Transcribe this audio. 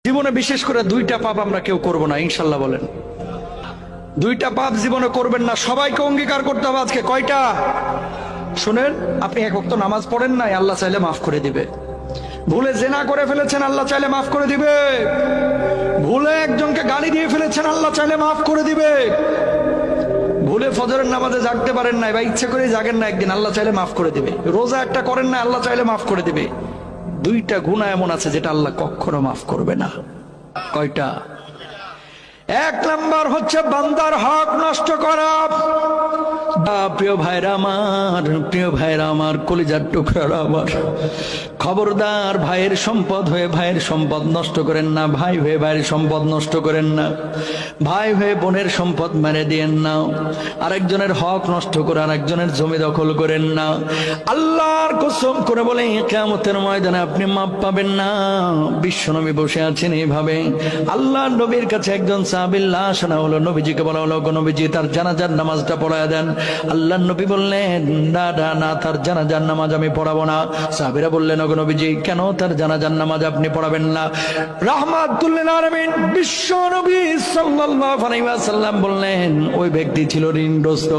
জীবনে বিশেষ করে দুইটা পাপ আমরা কেউ করব না, ইনশাল্লাহ বলেন। দুইটা পাপ জীবনে করবেন না, সবাইকে অঙ্গীকার করতে হবে আজকে। কয়টা শুনেন, আপনি এক ওয়াক্ত নামাজ পড়েন নাই, আল্লাহ চাইলে মাফ করে দিবে। ভুলে জেনা করে ফেলেছেন, আল্লাহ চাইলে মাফ করে দিবে। ভুলে একজনকে গালি দিয়ে ফেলেছেন, আল্লাহ চাইলে মাফ করে দিবে। ভুলে ফজরের নামাজে জাগতে পারেন নাই বা ইচ্ছে করে জাগেন না একদিন, আল্লাহ চাইলে মাফ করে দিবে। রোজা একটা করেন না, আল্লাহ চাইলে মাফ করে দিবে। দুইটা গুনাহ এমন আছে যেটা আল্লাহ কখনো মাফ করবে না। কয়টা? এক নাম্বার হচ্ছে বান্দার হক নষ্ট করা। প্রিয় ভাইরা আমার, প্রিয় ভাইরা আমার, কলিজার টুকরারা আমার, খবরদার ভাইয়ের সম্পদ হয়ে ভাইয়ের সম্পদ নষ্ট করেন না, ভাই হয়ে ভাইয়ের সম্পদ নষ্ট করেন না, ভাই হয়ে বোনের সম্পদ মেরে দিয়েন না, আরেকজনের হক নষ্ট করে আরেকজনের জমি দখল করেন না। আল্লাহর কসম করে বলে কিয়ামতের ময়দানে আপনি মাপ পাবেন না। বিশ্বনবী বসে আছেন এইভাবে, আল্লাহর নবীর কাছে একজন সাহাবীর লাশ আনা হলো। নবীজিকে বলা হলো, নবীজি তার জানাজার নামাজটা পড়ায় দেন। আল্লাহর নবী বললেন, না না না, তার জানাজার নামাজ আমি পড়াবো না। সাহাবীরা বললেন, ওগো নবীজি, কেন তার জানাজার নামাজ আপনি পড়াবেন না? রাহমাতুল লিল আলামিন বিশ্ব নবী সাল্লাল্লাহু আলাইহি ওয়াসাল্লাম বললেন, ওই ব্যক্তি ছিল ঋণগ্রস্ত।